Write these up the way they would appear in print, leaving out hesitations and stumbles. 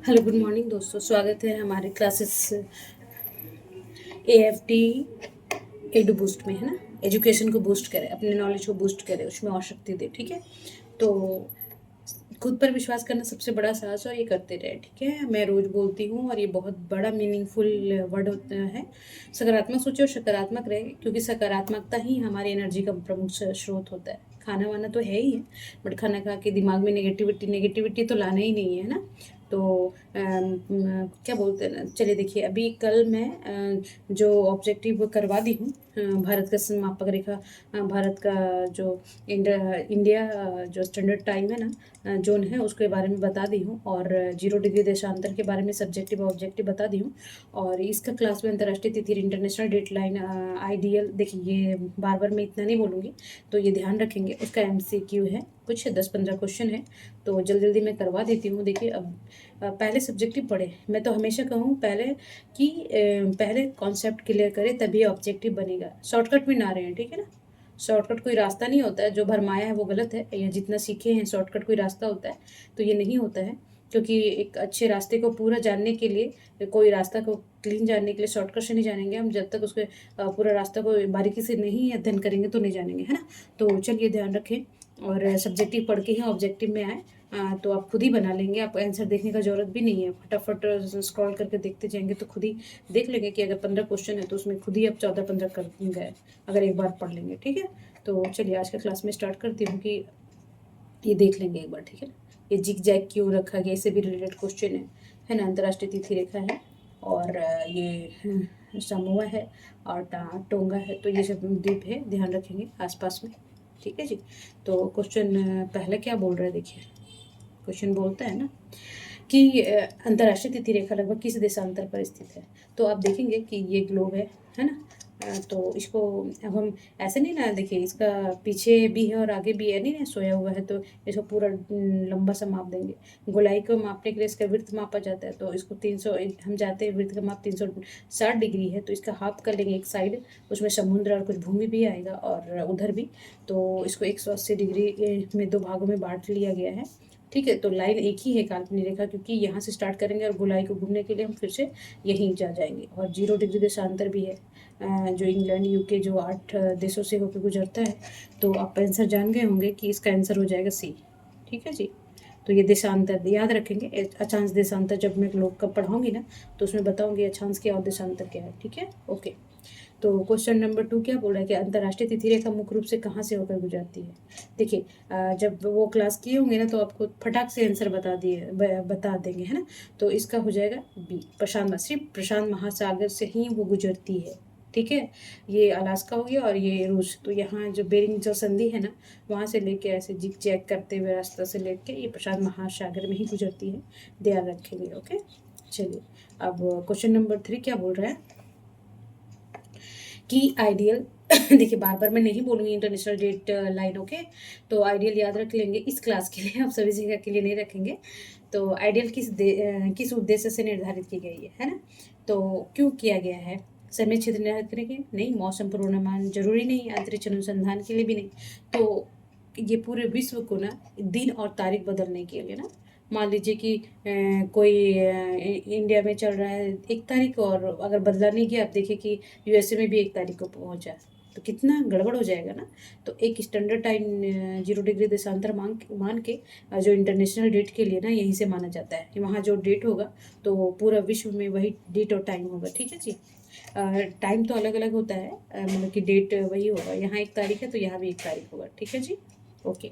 Hello good morning दोस्तों, स्वागत है हमारे क्लासेस AFT एडू बूस्ट में, है ना। एजुकेशन को बूस्ट करे, अपने नॉलेज को बूस्ट करे, उसमें और शक्ति दे। ठीक है, तो खुद पर विश्वास करना सबसे बड़ा साहस और ये करते रहे। ठीक है, मैं रोज बोलती हूँ और ये बहुत बड़ा मीनिंगफुल वर्ड होता है। सकारात्मक सोचे और सकारात्मक रहे, क्योंकि सकारात्मकता ही हमारी एनर्जी का प्रमुख स्रोत होता है। खाना वाना तो है ही है, बट खाना खा के दिमाग में नेगेटिविटी नेगेटिविटी तो लाना ही नहीं है ना। तो क्या बोलते हैं ना, चलिए देखिए, अभी कल मैं जो ऑब्जेक्टिव करवा दी हूँ, भारत का समापक रेखा, भारत का जो इंडिया जो स्टैंडर्ड टाइम है ना, जोन है, उसके बारे में बता दी हूँ। और 0 डिग्री देशांतर के बारे में सब्जेक्टिव ऑब्जेक्टिव बता दी हूँ। और इसका क्लास में अंतर्राष्ट्रीय तिथि, इंटरनेशनल डेटलाइन, आइडियल, देखिए ये बार बार मैं इतना नहीं बोलूँगी, तो ये ध्यान रखेंगे। उसका MCQ है, कुछ 10-15 क्वेश्चन है, तो जल्दी जल्दी मैं करवा देती हूँ। देखिए अब पहले सब्जेक्टिव पढ़े। मैं तो हमेशा कहूँ पहले कि पहले कॉन्सेप्ट क्लियर करें, तभी ऑब्जेक्टिव बनेगा। शॉर्टकट में ना रहे हैं, ठीक है ना। शॉर्टकट कोई रास्ता नहीं होता है, जो भरमाया है वो गलत है, या जितना सीखे हैं शॉर्टकट कोई रास्ता होता है, तो ये नहीं होता है। क्योंकि एक अच्छे रास्ते को पूरा जानने के लिए, कोई रास्ता को क्लीन जानने के लिए शॉर्टकट से नहीं जानेंगे हम, जब तक उसके पूरा रास्ता को बारीकी से नहीं अध्ययन करेंगे तो नहीं जानेंगे, है ना। तो चलिए ध्यान रखें, और सब्जेक्टिव पढ़ के ही ऑब्जेक्टिव में आए। तो आप खुद ही बना लेंगे, आपको आंसर देखने का ज़रूरत भी नहीं है। फटाफट स्क्रॉल करके देखते जाएंगे तो खुद ही देख लेंगे कि अगर 15 क्वेश्चन है तो उसमें खुद ही आप 14-15 कर गए, अगर एक बार पढ़ लेंगे। ठीक है, तो चलिए आज का क्लास में स्टार्ट करती हूँ कि ये देख लेंगे एक बार। ठीक है, ये जिग जैग क्यों रखा गया, इससे भी रिलेटेड क्वेश्चन है ना। अंतर्राष्ट्रीय तिथि रेखा है, और ये समोआ है, और टोंगा है, तो ये सब द्वीप है, ध्यान रखेंगे आसपास में। ठीक है जी। तो क्वेश्चन पहले क्या बोल रहा है, देखिए क्वेश्चन बोलता है ना कि अंतर्राष्ट्रीय तिथि रेखा लगभग किस देशांतर पर स्थित है। तो आप देखेंगे कि ये ग्लोब है ना। तो इसको अब हम ऐसे नहीं ना, देखिए इसका पीछे भी है और आगे भी है, नहीं ना सोया हुआ है, तो इसको पूरा लंबा सा माप देंगे। गोलाई को मापने के लिए इसका वृत्त मापा जाता है, तो इसको 300, हम जाते हैं वृत्त का माप 360 डिग्री है, तो इसका हाफ कर लेंगे एक साइड, उसमें समुद्र और कुछ भूमि भी आएगा और उधर भी, तो इसको 180 डिग्री में 2 भागों में बांट लिया गया है। ठीक है, तो लाइन एक ही है काल्पनिक रेखा, क्योंकि यहाँ से स्टार्ट करेंगे और गोलाई को घूमने के लिए हम फिर से यहीं जा जाएंगे। और 0 डिग्री देशांतर भी है, जो इंग्लैंड UK जो 8 देशों से होकर गुजरता है। तो आप आंसर जान गए होंगे कि इसका आंसर हो जाएगा C। ठीक है जी। तो ये देशांतर याद रखेंगे। अक्षांश देशांतर जब मैं लोग का पढ़ाऊंगी ना, तो उसमें बताऊंगी अक्षांश क्या और देशांतर क्या है। ठीक है, ओके। तो क्वेश्चन नंबर 2 क्या बोल रहा है कि अंतर्राष्ट्रीय तिथि रेखा मुख्य रूप से कहाँ से होकर गुजरती है। देखिए जब वो क्लास किए होंगे ना, तो आपको फटाक से आंसर बता देंगे, है ना। तो इसका हो जाएगा B, सिर्फ प्रशांत महासागर से ही वो गुजरती है। ठीक है, ये अलास्का हो गया और ये रूस, तो यहाँ जो बेरिंग जो संधि है ना, वहाँ से लेके ऐसे जिग जैग करते हुए रास्ता से लेके ये प्रशांत महासागर में ही गुजरती है, ध्यान रखेंगे। ओके, चलिए अब क्वेश्चन नंबर 3 क्या बोल रहा है कि आइडियल देखिए बार बार मैं नहीं बोलूँगी इंटरनेशनल डेट लाइन, ओके। तो आइडियल याद रख लेंगे इस क्लास के लिए, आप सभी जगह के लिए नहीं रखेंगे। तो आइडियल किस उद्देश्य से निर्धारित की गई है ना। तो क्यों किया गया है, समय क्षेत्र निर्धारित करेंगे नहीं, मौसम पूर्वानुमान जरूरी नहीं, अंतरिक्ष अनुसंधान के लिए भी नहीं। तो ये पूरे विश्व को ना दिन और तारीख बदलने के लिए ना, मान लीजिए कि कोई इंडिया में चल रहा है 1 तारीख, और अगर बदला नहीं गया, आप देखिए कि USA में भी 1 तारीख को पहुंचा, तो कितना गड़बड़ हो जाएगा ना। तो एक स्टैंडर्ड टाइम 0 डिग्री देशांतर मान के जो इंटरनेशनल डेट के लिए ना यहीं से माना जाता है, वहाँ जो डेट होगा तो पूरा विश्व में वही डेट और टाइम होगा। ठीक है जी। टाइम तो अलग अलग होता है, मतलब कि डेट वही होगा, यहाँ 1 तारीख है तो यहाँ भी 1 तारीख होगा। ठीक है जी, ओके।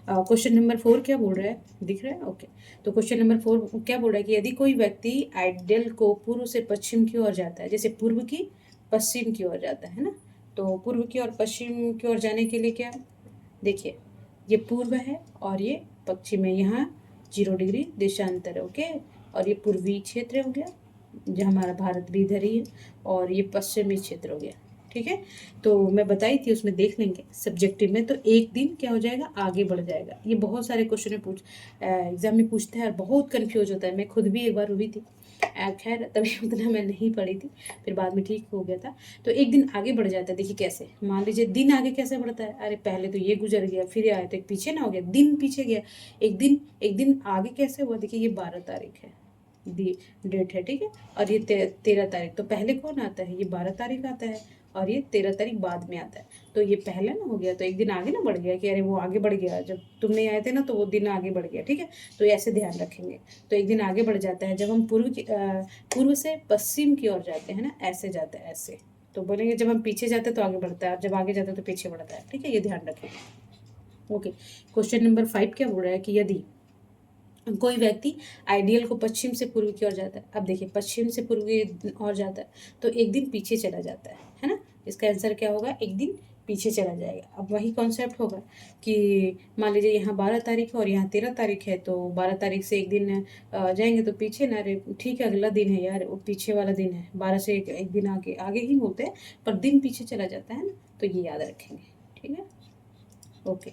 क्वेश्चन नंबर 4 क्या बोल रहा है, दिख रहा है, ओके। तो क्वेश्चन नंबर 4 क्या बोल रहा है कि यदि कोई व्यक्ति आइडियल को पूर्व से पश्चिम की ओर जाता है, जैसे पूर्व की पश्चिम की ओर जाता है ना, तो पूर्व की और पश्चिम की ओर जाने के लिए क्या, देखिए ये पूर्व है और ये पश्चिम है, यहाँ 0 डिग्री देशांतर है, ओके। और ये पूर्वी क्षेत्र हो गया, जो हमारा भारत भी इधर ही है, और ये पश्चिमी क्षेत्र हो गया। ठीक है, तो मैं बताई थी उसमें देख लेंगे सब्जेक्टिव में, तो एक दिन क्या हो जाएगा, आगे बढ़ जाएगा। ये बहुत सारे क्वेश्चन एग्जाम में पूछते हैं और बहुत कंफ्यूज होता है। मैं खुद भी एक बार हुई थी, खैर तभी उतना मैं नहीं पढ़ी थी, फिर बाद में ठीक हो गया था। तो एक दिन आगे बढ़ जाता है, देखिए कैसे, मान लीजिए दिन आगे कैसे बढ़ता है, अरे पहले तो ये गुजर गया, फिर आया तो एक पीछे ना हो गया, दिन पीछे गया, एक दिन आगे कैसे हुआ, देखिए ये 12 तारीख है, डेट है, ठीक है। और ये 13 तारीख, तो पहले कौन आता है, ये 12 तारीख आता है और ये 13 तारीख बाद में आता है। तो ये पहला ना हो गया, तो एक दिन आगे ना बढ़ गया कि अरे वो आगे बढ़ गया, जब तुम नहीं आए थे ना तो वो दिन आगे बढ़ गया, ठीक है। तो ऐसे ध्यान रखेंगे। तो एक दिन आगे बढ़ जाता है जब हम पूर्व से पश्चिम की ओर जाते हैं ना, ऐसे जाते हैं ऐसे। तो बोलेंगे जब हम पीछे जाते हैं तो आगे बढ़ता है और जब आगे जाते हैं तो पीछे बढ़ता है, ठीक है, ये ध्यान रखेंगे। ओके, क्वेश्चन नंबर 5 क्या बोल रहा है कि यदि कोई व्यक्ति आइडियल को पश्चिम से पूर्व की ओर जाता है, अब देखिए पश्चिम से पूर्व की ओर जाता है तो एक दिन पीछे चला जाता है ना। इसका आंसर क्या होगा, एक दिन पीछे चला जाएगा। अब वही कॉन्सेप्ट होगा कि मान लीजिए यहाँ 12 तारीख है और यहाँ 13 तारीख है, तो 12 तारीख से एक दिन जाएंगे तो पीछे ना रे, ठीक है अगला दिन है यार, वो पीछे वाला दिन है, 12 से एक दिन आगे आगे ही बोलते हैं पर दिन पीछे चला जाता है ना, तो ये याद रखेंगे, ठीक है। ओके,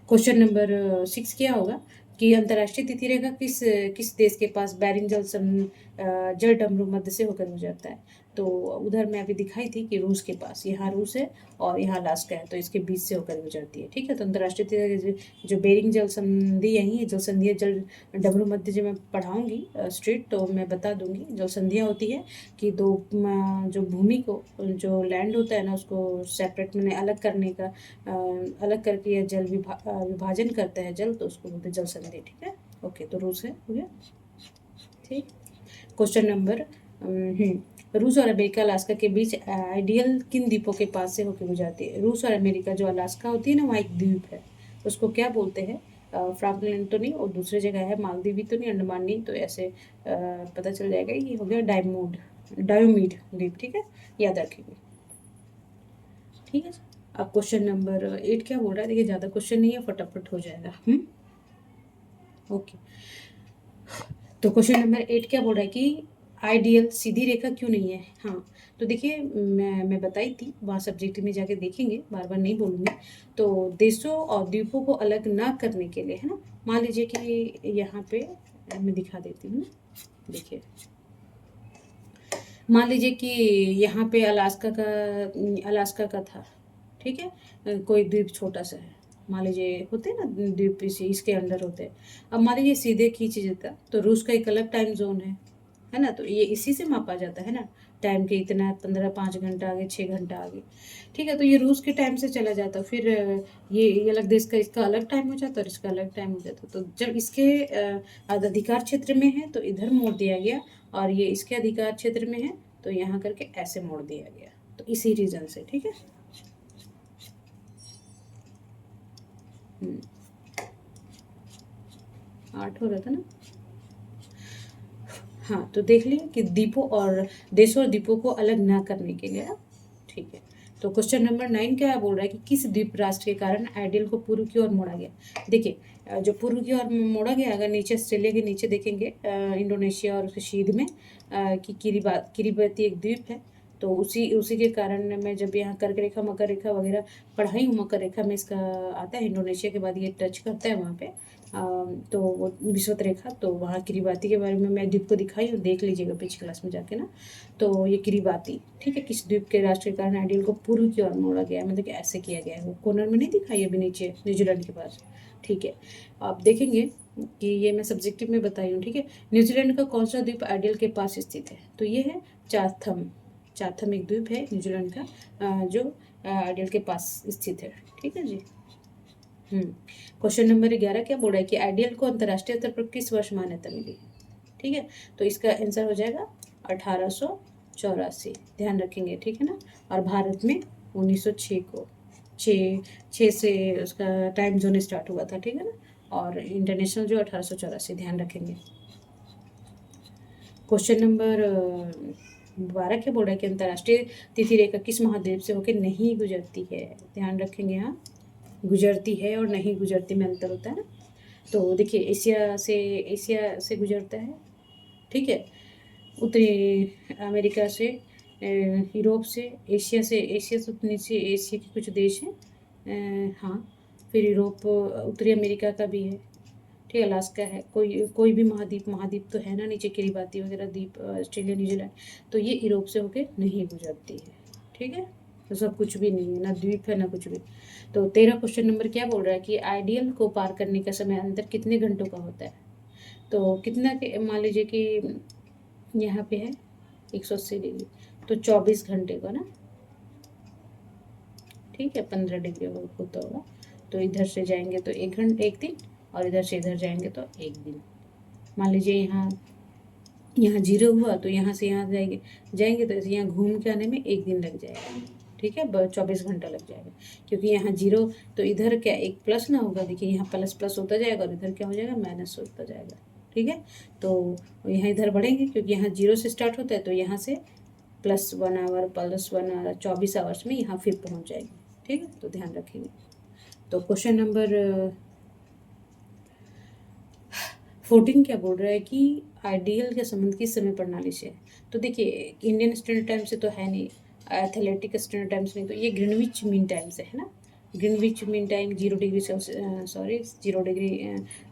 क्वेश्चन नंबर 6 क्या होगा कि अंतर्राष्ट्रीय तिथि रेखा किस किस देश के पास बैरिंग जल डमरू मध्य से होकर गुजरता है। तो उधर मैं अभी दिखाई थी कि रूस के पास, यहाँ रूस है और यहाँ अलास्का है, तो इसके बीच से होकर गुजरती है, ठीक है। तो अंतर्राष्ट्रीय तिथि जो बेरिंग जल संधि, यही है जल संधि, जल डमरू मध्य, जो मैं पढ़ाऊंगी स्ट्रीट तो मैं बता दूंगी। जल संधियाँ होती है कि दो जो भूमि को, जो लैंड होता है ना उसको सेपरेट मैंने अलग करने का, अलग करके यह जल विभाजन करता है जल, तो उसको बोलते हैं जल संधि, ठीक है। ओके, तो रूस है, हो गया, ठीक। क्वेश्चन नंबर रूस और अमेरिका अलास्का के बीच आइडियल किन द्वीपों के पास से होकर गुजरती है। रूस और अमेरिका, जो अलास्का होती है ना वहाँ एक द्वीप है, उसको क्या बोलते हैं, फ्रैंकलिन तो नहीं, और दूसरी जगह है मालदीव भी तो नहीं, अंडमान नहीं, तो ऐसे पता चल जाएगा। ये हो गया डायोमीड द्वीप, ठीक है, याद रखेंगे, ठीक है। अब क्वेश्चन नंबर 8 क्या बोल रहा है, देखिए ज़्यादा क्वेश्चन नहीं है, फटाफट हो जाएगा। ओके, तो क्वेश्चन नंबर 8 क्या बोल रहा है कि आइडियल सीधी रेखा क्यों नहीं है। हाँ, तो देखिए मैं बताई थी, वहाँ सब्जेक्ट में जाके देखेंगे, बार बार नहीं बोलूँगी। तो देशों और द्वीपों को अलग ना करने के लिए, है ना, मान लीजिए कि यहाँ पे मैं दिखा देती हूँ, देखिए मान लीजिए कि यहाँ पे अलास्का का था, ठीक है, कोई द्वीप छोटा सा है, मान लीजिए होते हैं ना द्वीप, इसके अंदर होते हैं। अब मान लीजिए सीधे खींच देता तो रूस का एक अलग टाइम जोन है ना, तो ये इसी से मापा जाता है ना, टाइम के इतना 5 घंटा आगे, 6 घंटा आगे, ठीक है। तो ये रूस के टाइम से चला जाता, फिर ये अलग देश का, इसका अलग टाइम हो जाता और इसका अलग टाइम हो जाता। तो जब इसके अधिकार क्षेत्र में है तो इधर मोड़ दिया गया, और ये इसके अधिकार क्षेत्र में है तो यहाँ करके ऐसे मोड़ दिया गया, तो इसी रीजन से, ठीक है। 8 हो रहा था ना। हाँ, तो देख लिया कि द्वीपों और देशों और द्वीपों को अलग ना करने के लिए, ठीक है। तो क्वेश्चन नंबर 9 क्या बोल रहा है कि किस द्वीप राष्ट्र के कारण आइडियल को पूर्व की ओर मोड़ा गया। देखिए जो पूर्व की ओर मोड़ा गया, अगर नीचे ऑस्ट्रेलिया के नीचे देखेंगे, इंडोनेशिया और उसके शीध में कि किरिबाती एक द्वीप है, तो उसी उसी के कारण मैं जब यहाँ कर्क रेखा, मकर रेखा वगैरह पढ़ाई हूँ, मकर रेखा में इसका आता है, इंडोनेशिया के बाद ये टच करता है वहाँ पे, तो वो विषुवत रेखा, तो वहाँ किरिबाती के बारे में मैं द्वीप को दिखाई हूँ, देख लीजिएगा पिछली क्लास में जाके ना। तो ये किरिबाती, ठीक है, किस द्वीप के राष्ट्र के कारण आइडियल को पूर्व की ओर मोड़ा गया है, मतलब कि ऐसे किया गया है, वो कॉर्नर में नहीं दिखाई अभी नीचे न्यूजीलैंड के पास, ठीक है। आप देखेंगे कि ये मैं सब्जेक्टिव में बताई हूँ, ठीक है। न्यूजीलैंड का कौन सा द्वीप आइडियल के पास स्थित है, तो ये है चाथम एक द्वीप है न्यूजीलैंड का, जो आइडियल के पास स्थित है, ठीक है जी। क्वेश्चन नंबर 11 क्या बोल रहा है कि आइडियल को अंतर्राष्ट्रीय स्तर पर किस वर्ष मान्यता मिली, ठीक है। तो इसका आंसर हो जाएगा 1884, ध्यान रखेंगे, ठीक है ना। और भारत में 1906 को, छः से उसका टाइम जोन स्टार्ट हुआ था, ठीक है ना। और इंटरनेशनल जो 1884, ध्यान रखेंगे। क्वेश्चन नंबर 12 क्या बोल रहा है कि अंतर्राष्ट्रीय तिथि रेखा किस महाद्वीप से होकर नहीं गुजरती है, ध्यान रखेंगे। हाँ, गुजरती है और नहीं गुजरती में अंतर होता है ना। तो देखिए एशिया से गुजरता है, ठीक है, उत्तरी अमेरिका से, यूरोप से, एशिया से नीचे एशिया के कुछ देश हैं, हाँ, फिर यूरोप, उत्तरी अमेरिका का भी है, ठीक है, अलास्का है, कोई भी महाद्वीप तो है ना नीचे, किरिबाती वगैरह द्वीप, ऑस्ट्रेलिया, न्यूजीलैंड, तो ये यूरोप से होके नहीं गुजरती है, ठीक है। तो सब कुछ भी नहीं है, ना द्वीप है ना कुछ भी। तो 13 क्वेश्चन नंबर क्या बोल रहा है कि आइडियल को पार करने का समय अंतर कितने घंटों का होता है। तो कितना के मान लीजिए कि यहाँ पे है 180 डिग्री, तो 24 घंटे का ना, ठीक है, 15 डिग्री होता होगा। तो इधर से जाएंगे तो 1 घंटा 1 दिन, और इधर से इधर जाएंगे तो 1 दिन। मान लीजिए यहाँ यहाँ 0 हुआ तो यहाँ से यहाँ जाएंगे जाएंगे तो यहाँ घूम के आने में 1 दिन लग जाएगा, ठीक है, 24 घंटा लग जाएगा। क्योंकि यहाँ 0, तो इधर क्या एक प्लस ना होगा, देखिए यहाँ प्लस प्लस होता जाएगा और इधर क्या हो जाएगा, माइनस होता जाएगा, ठीक है। तो यहाँ इधर बढ़ेंगे क्योंकि यहाँ 0 से स्टार्ट होता है, तो यहाँ से +1 आवर +1 आवर 24 आवर्स में यहाँ फिर पहुँच जाएंगे, ठीक है। तो ध्यान रखेंगे। तो क्वेश्चन नंबर 14 क्या बोल रहा है कि आइडियल का संबंध किस समय प्रणाली से है। तो देखिए इंडियन स्टैंडर्ड टाइम से तो है नहीं, एथलेटिक स्टैंडर्ड टाइम से नहीं, तो ये ग्रीनविच मीन टाइम से है ना। Greenwich mean time 0 degree sorry 0 degree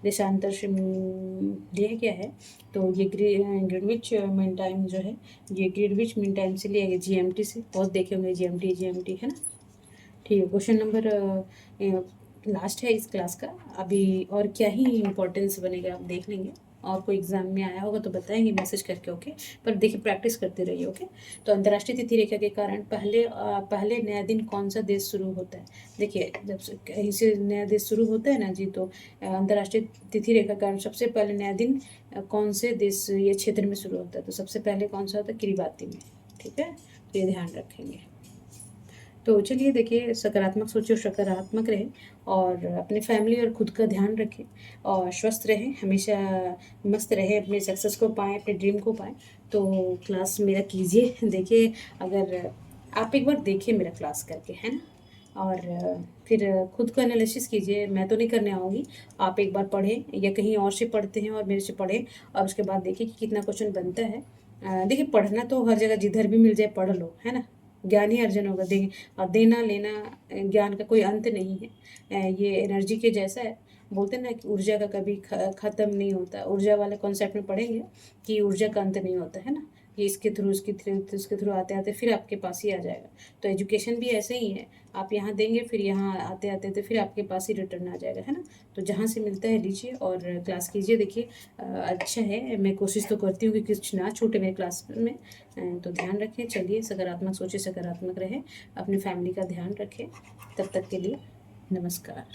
देशांतर से लिया गया है। तो ये ग्रीनविच मीन टाइम जो है, ये ग्रीनविच मीन टाइम से लिया गया, GMT से, बहुत देखे होंगे GMT है ना। ठीक है, क्वेश्चन नंबर लास्ट है इस क्लास का। अभी और क्या ही इम्पोर्टेंस बनेगा आप देख लेंगे, और कोई एग्जाम में आया होगा तो बताएंगे मैसेज करके, ओके। पर देखिए प्रैक्टिस करते रहिए, ओके। तो अंतर्राष्ट्रीय तिथि रेखा के कारण पहले नया दिन कौन सा देश शुरू होता है। देखिए जब कहीं से नया देश शुरू होता है ना जी, तो अंतर्राष्ट्रीय तिथि रेखा के कारण सबसे पहले नया दिन कौन से देश या क्षेत्र में शुरू होता है। तो सबसे पहले कौन सा होता है, किरिबाती में, ठीक है। तो ये ध्यान रखेंगे। तो चलिए देखिए, सकारात्मक सोचिए और सकारात्मक रहें, और अपने फैमिली और खुद का ध्यान रखें, और स्वस्थ रहें, हमेशा मस्त रहें, अपने सक्सेस को पाएँ, अपने ड्रीम को पाएँ। तो क्लास मेरा कीजिए, देखिए अगर आप एक बार देखिए मेरा क्लास करके, है ना। और फिर खुद को एनालिसिस कीजिए, मैं तो नहीं करने आऊँगी, आप एक बार पढ़ें या कहीं और से पढ़ते हैं और मेरे से पढ़ें, और उसके बाद देखिए कि कितना क्वेश्चन बनता है। देखिए पढ़ना तो हर जगह जिधर भी मिल जाए पढ़ लो, है ना। ज्ञान ही अर्जन होगा, और देना लेना ज्ञान का कोई अंत नहीं है। ये एनर्जी के जैसा है, बोलते हैं ना कि ऊर्जा का कभी ख़त्म नहीं होता। ऊर्जा वाले कॉन्सेप्ट में पढ़ेंगे कि ऊर्जा का अंत नहीं होता, है ना। ये इसके थ्रू उसके थ्रू आते आते फिर आपके पास ही आ जाएगा। तो एजुकेशन भी ऐसे ही है, आप यहाँ देंगे फिर यहाँ आते आते तो फिर आपके पास ही रिटर्न आ जाएगा, है ना। तो जहाँ से मिलता है लीजिए और क्लास कीजिए। देखिए अच्छा है, मैं कोशिश तो करती हूँ कि कुछ ना छूटे मेरे क्लास में। तो ध्यान रखें, चलिए सकारात्मक सोचिए, सकारात्मक रहें, अपनी फैमिली का ध्यान रखें। तब तक के लिए नमस्कार।